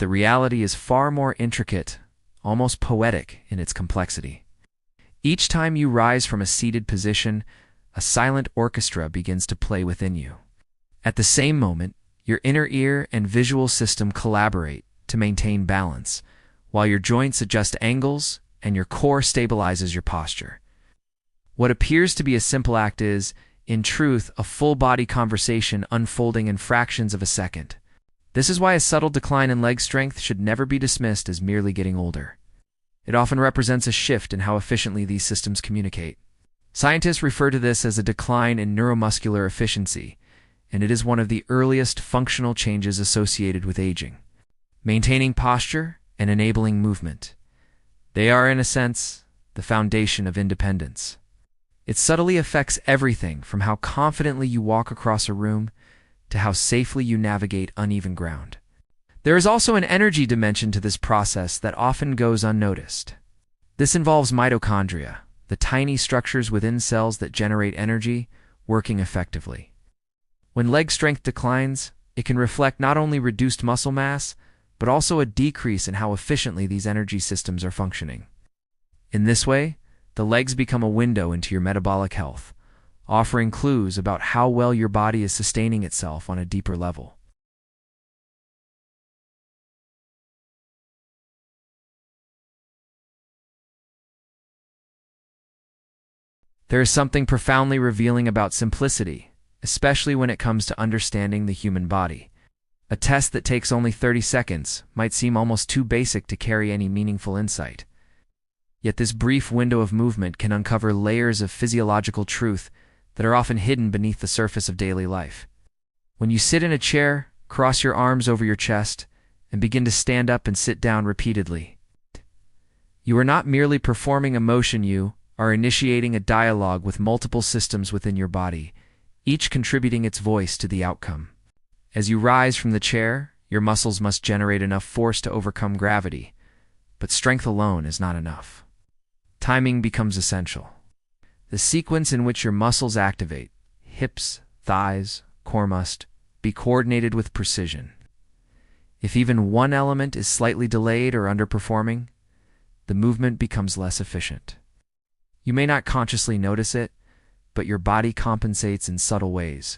the reality is far more intricate, almost poetic in its complexity. Each time you rise from a seated position, a silent orchestra begins to play within you. At the same moment, your inner ear and visual system collaborate to maintain balance, while your joints adjust angles and your core stabilizes your posture. What appears to be a simple act is, in truth, a full-body conversation unfolding in fractions of a second. This is why a subtle decline in leg strength should never be dismissed as merely getting older. It often represents a shift in how efficiently these systems communicate. Scientists refer to this as a decline in neuromuscular efficiency, and it is one of the earliest functional changes associated with aging. Maintaining posture and enabling movement. They are, in a sense, the foundation of independence. It subtly affects everything from how confidently you walk across a room to how safely you navigate uneven ground. There is also an energy dimension to this process that often goes unnoticed. This involves mitochondria, the tiny structures within cells that generate energy, working effectively. When leg strength declines, it can reflect not only reduced muscle mass, but also a decrease in how efficiently these energy systems are functioning. In this way, the legs become a window into your metabolic health, offering clues about how well your body is sustaining itself on a deeper level. There is something profoundly revealing about simplicity, especially when it comes to understanding the human body. A test that takes only 30 seconds might seem almost too basic to carry any meaningful insight. Yet this brief window of movement can uncover layers of physiological truth that are often hidden beneath the surface of daily life. When you sit in a chair, cross your arms over your chest, and begin to stand up and sit down repeatedly, you are not merely performing a motion, you are initiating a dialogue with multiple systems within your body, each contributing its voice to the outcome. As you rise from the chair, your muscles must generate enough force to overcome gravity, but strength alone is not enough. Timing becomes essential. The sequence in which your muscles activate, hips, thighs, core must be coordinated with precision. If even one element is slightly delayed or underperforming, the movement becomes less efficient. You may not consciously notice it, but your body compensates in subtle ways,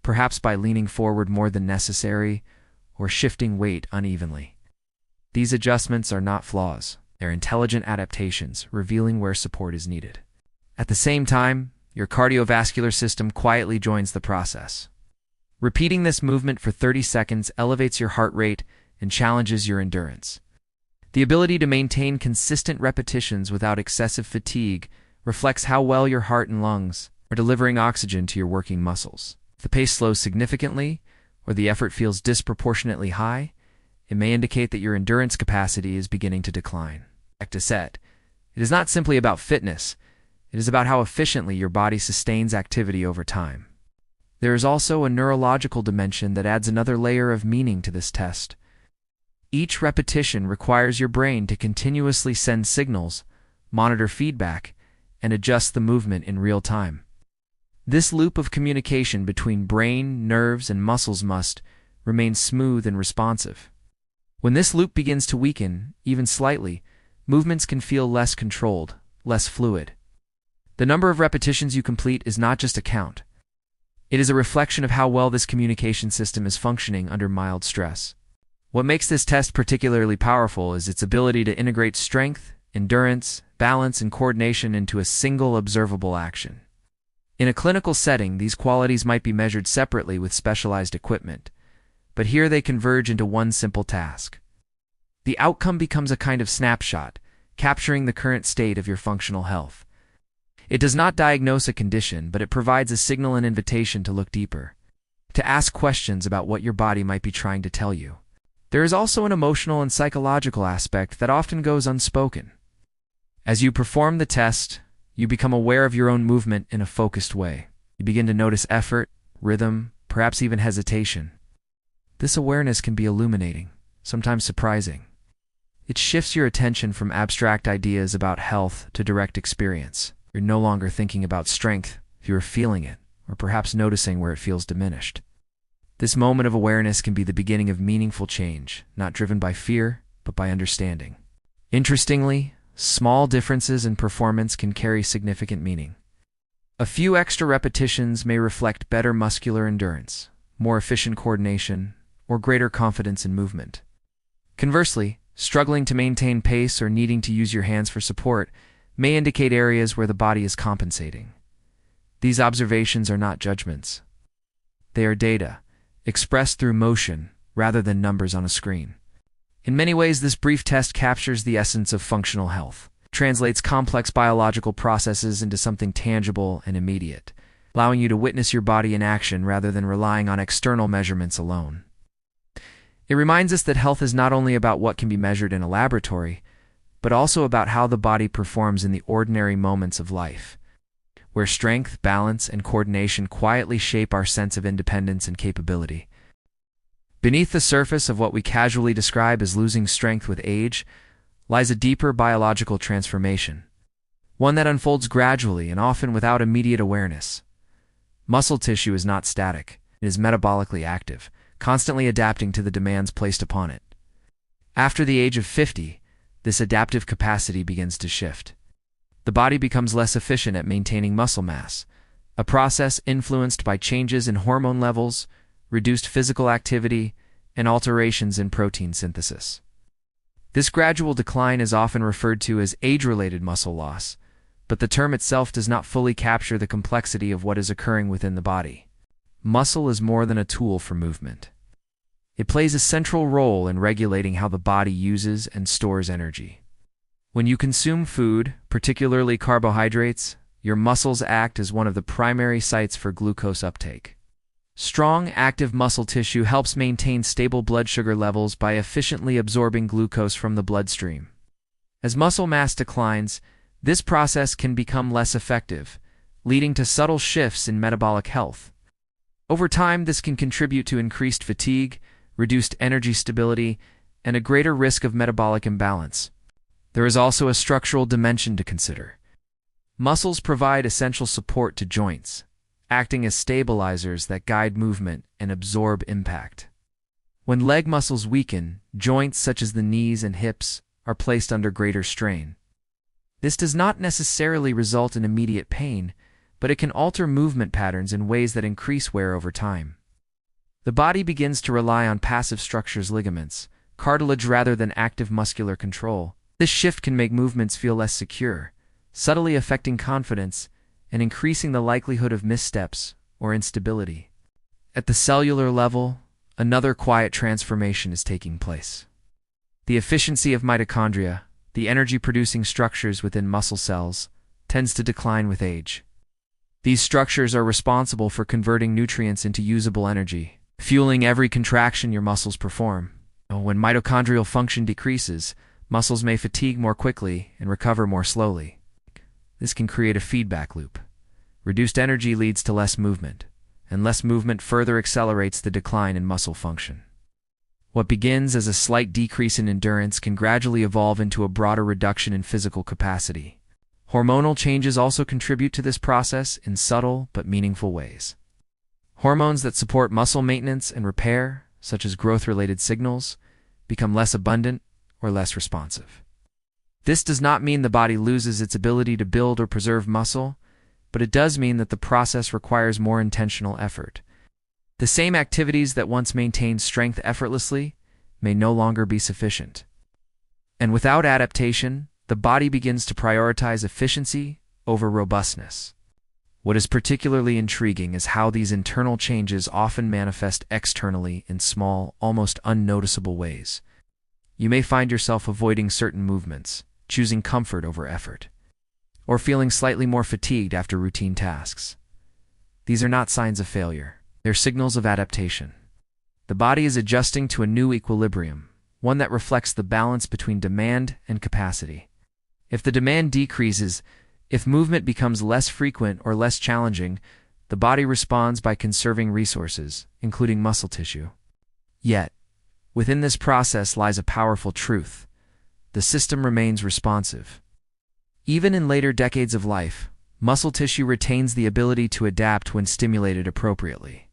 perhaps by leaning forward more than necessary or shifting weight unevenly. These adjustments are not flaws. They're intelligent adaptations, revealing where support is needed. At the same time, your cardiovascular system quietly joins the process. Repeating this movement for 30 seconds elevates your heart rate and challenges your endurance. The ability to maintain consistent repetitions without excessive fatigue reflects how well your heart and lungs are delivering oxygen to your working muscles. If the pace slows significantly, or the effort feels disproportionately high, it may indicate that your endurance capacity is beginning to decline. Like I said, it is not simply about fitness, it is about how efficiently your body sustains activity over time. There is also a neurological dimension that adds another layer of meaning to this test. Each repetition requires your brain to continuously send signals, monitor feedback, and adjust the movement in real time. This loop of communication between brain, nerves, and muscles must remain smooth and responsive. When this loop begins to weaken, even slightly, movements can feel less controlled, less fluid. The number of repetitions you complete is not just a count. It is a reflection of how well this communication system is functioning under mild stress. What makes this test particularly powerful is its ability to integrate strength, endurance, balance, and coordination into a single observable action. In a clinical setting, these qualities might be measured separately with specialized equipment, but here they converge into one simple task. The outcome becomes a kind of snapshot, capturing the current state of your functional health. It does not diagnose a condition, but it provides a signal and invitation to look deeper, to ask questions about what your body might be trying to tell you. There is also an emotional and psychological aspect that often goes unspoken. As you perform the test, you become aware of your own movement in a focused way. You begin to notice effort, rhythm, perhaps even hesitation. This awareness can be illuminating, sometimes surprising. It shifts your attention from abstract ideas about health to direct experience. You're no longer thinking about strength, you're feeling it, or perhaps noticing where it feels diminished. This moment of awareness can be the beginning of meaningful change, not driven by fear, but by understanding. Interestingly, small differences in performance can carry significant meaning. A few extra repetitions may reflect better muscular endurance, more efficient coordination, or greater confidence in movement. Conversely, struggling to maintain pace or needing to use your hands for support may indicate areas where the body is compensating. These observations are not judgments. They are data, expressed through motion rather than numbers on a screen. In many ways, this brief test captures the essence of functional health, translates complex biological processes into something tangible and immediate, allowing you to witness your body in action rather than relying on external measurements alone. It reminds us that health is not only about what can be measured in a laboratory, but also about how the body performs in the ordinary moments of life, where strength, balance, and coordination quietly shape our sense of independence and capability. Beneath the surface of what we casually describe as losing strength with age lies a deeper biological transformation, one that unfolds gradually and often without immediate awareness. Muscle tissue is not static. It is metabolically active, constantly adapting to the demands placed upon it. After the age of 50, this adaptive capacity begins to shift. The body becomes less efficient at maintaining muscle mass, a process influenced by changes in hormone levels, reduced physical activity, and alterations in protein synthesis. This gradual decline is often referred to as age-related muscle loss, but the term itself does not fully capture the complexity of what is occurring within the body. Muscle is more than a tool for movement. It plays a central role in regulating how the body uses and stores energy. When you consume food, particularly carbohydrates, your muscles act as one of the primary sites for glucose uptake. Strong, active muscle tissue helps maintain stable blood sugar levels by efficiently absorbing glucose from the bloodstream. As muscle mass declines, this process can become less effective, leading to subtle shifts in metabolic health. Over time, this can contribute to increased fatigue, reduced energy stability, and a greater risk of metabolic imbalance. There is also a structural dimension to consider. Muscles provide essential support to joints, acting as stabilizers that guide movement and absorb impact. When leg muscles weaken, joints such as the knees and hips are placed under greater strain. This does not necessarily result in immediate pain, but it can alter movement patterns in ways that increase wear over time. The body begins to rely on passive structures, ligaments, cartilage rather than active muscular control. This shift can make movements feel less secure, subtly affecting confidence and increasing the likelihood of missteps or instability. At the cellular level, another quiet transformation is taking place. The efficiency of mitochondria, the energy-producing structures within muscle cells, tends to decline with age. These structures are responsible for converting nutrients into usable energy, fueling every contraction your muscles perform. When mitochondrial function decreases, muscles may fatigue more quickly and recover more slowly. This can create a feedback loop. Reduced energy leads to less movement, and less movement further accelerates the decline in muscle function. What begins as a slight decrease in endurance can gradually evolve into a broader reduction in physical capacity. Hormonal changes also contribute to this process in subtle but meaningful ways. Hormones that support muscle maintenance and repair, such as growth-related signals, become less abundant or less responsive. This does not mean the body loses its ability to build or preserve muscle, but it does mean that the process requires more intentional effort. The same activities that once maintained strength effortlessly may no longer be sufficient. And without adaptation, the body begins to prioritize efficiency over robustness. What is particularly intriguing is how these internal changes often manifest externally in small, almost unnoticeable ways. You may find yourself avoiding certain movements, choosing comfort over effort, or feeling slightly more fatigued after routine tasks. These are not signs of failure. They're signals of adaptation. The body is adjusting to a new equilibrium, one that reflects the balance between demand and capacity. If the demand decreases, if movement becomes less frequent or less challenging, the body responds by conserving resources, including muscle tissue. Yet, within this process lies a powerful truth. The system remains responsive. Even in later decades of life, muscle tissue retains the ability to adapt when stimulated appropriately.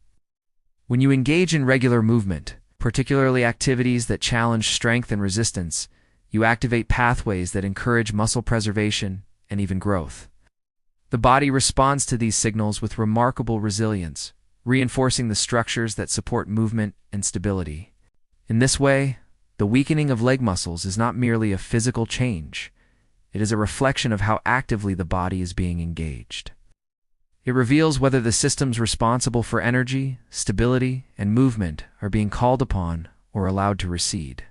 When you engage in regular movement, particularly activities that challenge strength and resistance, you activate pathways that encourage muscle preservation and even growth. The body responds to these signals with remarkable resilience, reinforcing the structures that support movement and stability. In this way, the weakening of leg muscles is not merely a physical change. It is a reflection of how actively the body is being engaged. It reveals whether the systems responsible for energy, stability, and movement are being called upon or allowed to recede.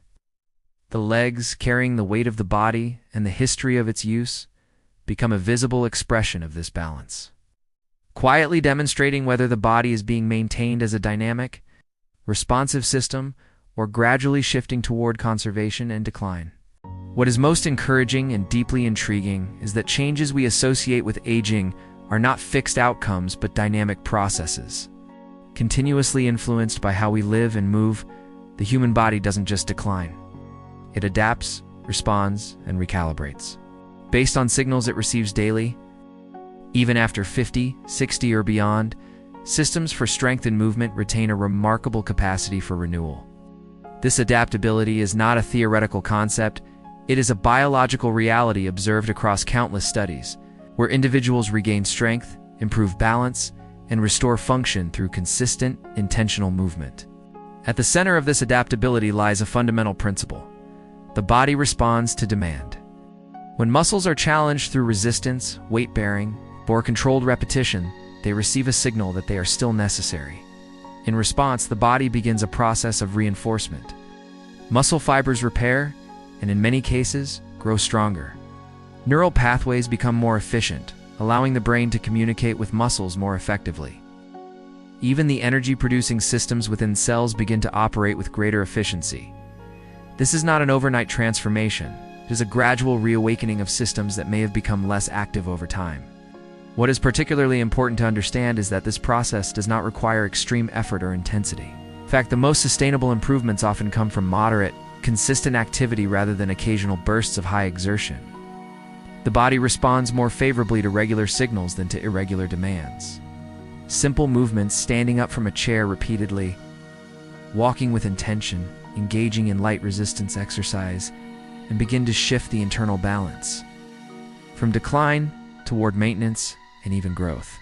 The legs, carrying the weight of the body and the history of its use, become a visible expression of this balance, quietly demonstrating whether the body is being maintained as a dynamic, responsive system or gradually shifting toward conservation and decline. What is most encouraging and deeply intriguing is that changes we associate with aging are not fixed outcomes but dynamic processes. Continuously influenced by how we live and move, the human body doesn't just decline. It adapts, responds, and recalibrates, based on signals it receives daily. Even after 50, 60, or beyond, systems for strength and movement retain a remarkable capacity for renewal. This adaptability is not a theoretical concept, it is a biological reality observed across countless studies, where individuals regain strength, improve balance, and restore function through consistent, intentional movement. At the center of this adaptability lies a fundamental principle. The body responds to demand. When muscles are challenged through resistance, weight-bearing, or controlled repetition, they receive a signal that they are still necessary. In response, the body begins a process of reinforcement. Muscle fibers repair, and in many cases, grow stronger. Neural pathways become more efficient, allowing the brain to communicate with muscles more effectively. Even the energy-producing systems within cells begin to operate with greater efficiency. This is not an overnight transformation. It is a gradual reawakening of systems that may have become less active over time. What is particularly important to understand is that this process does not require extreme effort or intensity. In fact, the most sustainable improvements often come from moderate, consistent activity rather than occasional bursts of high exertion. The body responds more favorably to regular signals than to irregular demands. Simple movements, standing up from a chair repeatedly, walking with intention, engaging in light resistance exercise, and begin to shift the internal balance, from decline toward maintenance and even growth.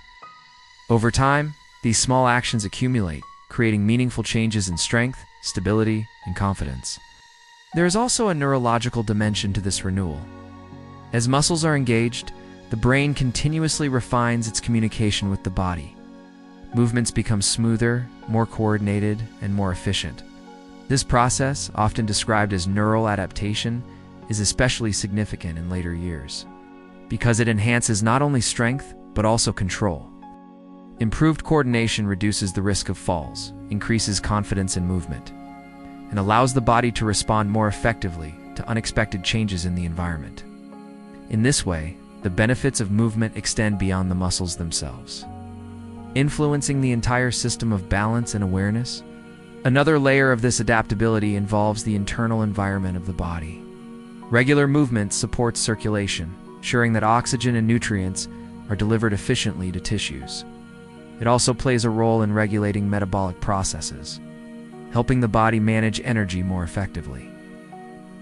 Over time, these small actions accumulate, creating meaningful changes in strength, stability, and confidence. There is also a neurological dimension to this renewal. As muscles are engaged, the brain continuously refines its communication with the body. Movements become smoother, more coordinated, and more efficient. This process, often described as neural adaptation, is especially significant in later years, because it enhances not only strength, but also control. Improved coordination reduces the risk of falls, increases confidence in movement, and allows the body to respond more effectively to unexpected changes in the environment. In this way, the benefits of movement extend beyond the muscles themselves, influencing the entire system of balance and awareness. Another layer of this adaptability involves the internal environment of the body. Regular movement supports circulation, ensuring that oxygen and nutrients are delivered efficiently to tissues. It also plays a role in regulating metabolic processes, helping the body manage energy more effectively.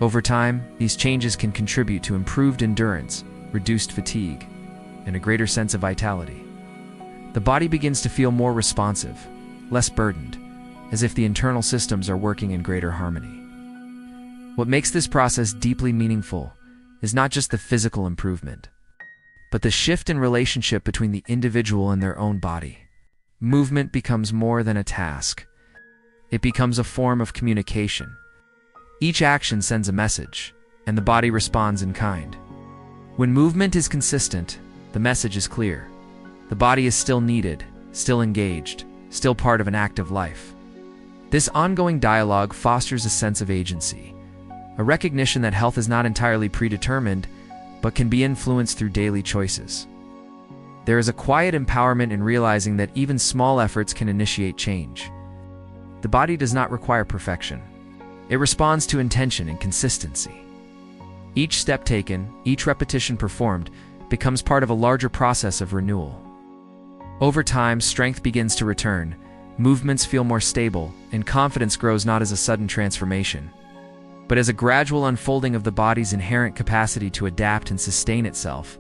Over time, these changes can contribute to improved endurance, reduced fatigue, and a greater sense of vitality. The body begins to feel more responsive, less burdened, as if the internal systems are working in greater harmony. What makes this process deeply meaningful is not just the physical improvement, but the shift in relationship between the individual and their own body. Movement becomes more than a task. It becomes a form of communication. Each action sends a message, and the body responds in kind. When movement is consistent, the message is clear. The body is still needed, still engaged, still part of an active life. This ongoing dialogue fosters a sense of agency, a recognition that health is not entirely predetermined, but can be influenced through daily choices. There is a quiet empowerment in realizing that even small efforts can initiate change. The body does not require perfection. It responds to intention and consistency. Each step taken, each repetition performed, becomes part of a larger process of renewal. Over time, strength begins to return, Movements feel more stable, and confidence grows not as a sudden transformation, but as a gradual unfolding of the body's inherent capacity to adapt and sustain itself.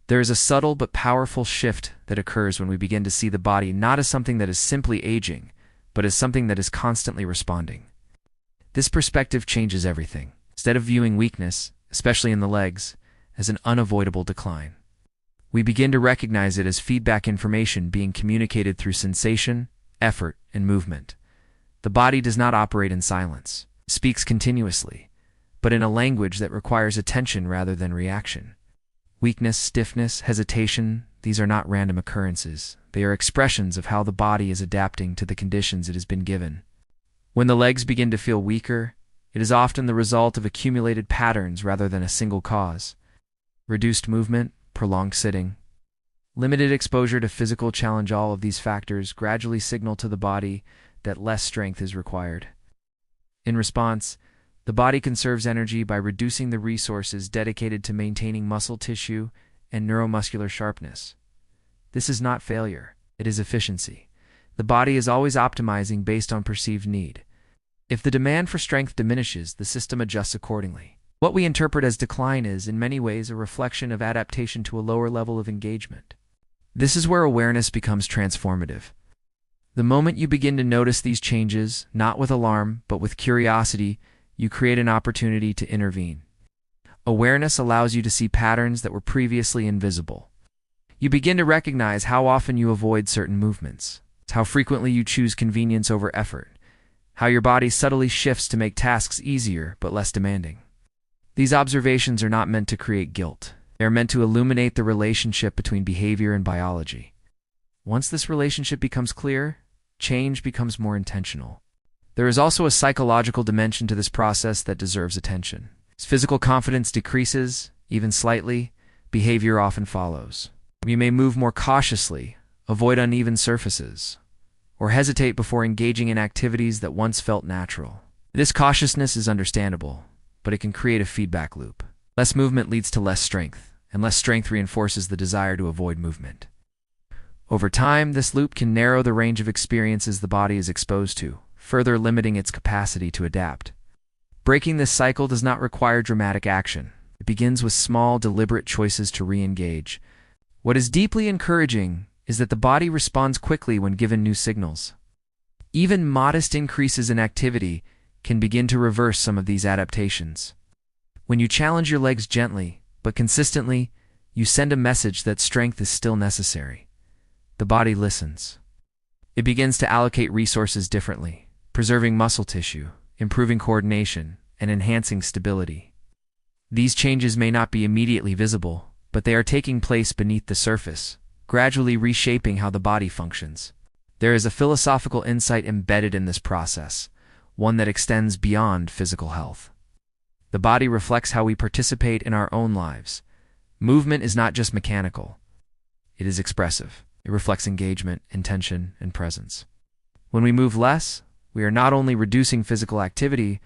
There is a subtle but powerful shift that occurs when we begin to see the body not as something that is simply aging, but as something that is constantly responding. This perspective changes everything. Instead of viewing weakness, especially in the legs, as an unavoidable decline, we begin to recognize it as feedback information being communicated through sensation, effort, and movement. The body does not operate in silence. It speaks continuously, but in a language that requires attention rather than reaction. Weakness, stiffness, hesitation, these are not random occurrences. They are expressions of how the body is adapting to the conditions it has been given. When the legs begin to feel weaker, it is often the result of accumulated patterns rather than a single cause. Reduced movement, prolonged sitting, limited exposure to physical challenge, all of these factors gradually signal to the body that less strength is required. In response, the body conserves energy by reducing the resources dedicated to maintaining muscle tissue and neuromuscular sharpness. This is not failure, it is efficiency. The body is always optimizing based on perceived need. If the demand for strength diminishes, the system adjusts accordingly. What we interpret as decline is, in many ways, a reflection of adaptation to a lower level of engagement. This is where awareness becomes transformative. The moment you begin to notice these changes, not with alarm, but with curiosity, you create an opportunity to intervene. Awareness allows you to see patterns that were previously invisible. You begin to recognize how often you avoid certain movements, how frequently you choose convenience over effort, how your body subtly shifts to make tasks easier but less demanding. These observations are not meant to create guilt. They are meant to illuminate the relationship between behavior and biology. Once this relationship becomes clear, change becomes more intentional. There is also a psychological dimension to this process that deserves attention. As physical confidence decreases, even slightly, behavior often follows. We may move more cautiously, avoid uneven surfaces, or hesitate before engaging in activities that once felt natural. This cautiousness is understandable, but it can create a feedback loop. Less movement leads to less strength, and less strength reinforces the desire to avoid movement. Over time, this loop can narrow the range of experiences the body is exposed to, further limiting its capacity to adapt. Breaking this cycle does not require dramatic action. It begins with small, deliberate choices to re-engage. What is deeply encouraging is that the body responds quickly when given new signals. Even modest increases in activity can begin to reverse some of these adaptations. When you challenge your legs gently, but consistently, you send a message that strength is still necessary. The body listens. It begins to allocate resources differently, preserving muscle tissue, improving coordination, and enhancing stability. These changes may not be immediately visible, but they are taking place beneath the surface, gradually reshaping how the body functions. There is a philosophical insight embedded in this process, one that extends beyond physical health. The body reflects how we participate in our own lives. Movement is not just mechanical. It is expressive. It reflects engagement, intention, and presence. When we move less, we are not only reducing physical activity,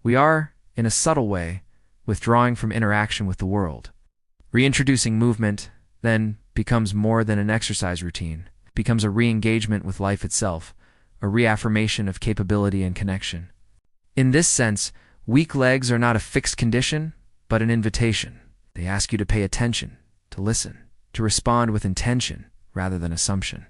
we are, in a subtle way, withdrawing from interaction with the world. Reintroducing movement, then, becomes more than an exercise routine. It becomes a re-engagement with life itself, a reaffirmation of capability and connection. In this sense, weak legs are not a fixed condition, but an invitation. They ask you to pay attention, to listen, to respond with intention rather than assumption.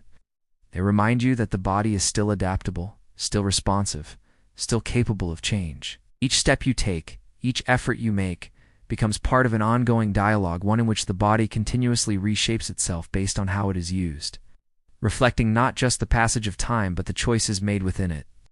They remind you that the body is still adaptable, still responsive, still capable of change. Each step you take, each effort you make, becomes part of an ongoing dialogue, one in which the body continuously reshapes itself based on how it is used, reflecting not just the passage of time but the choices made within it.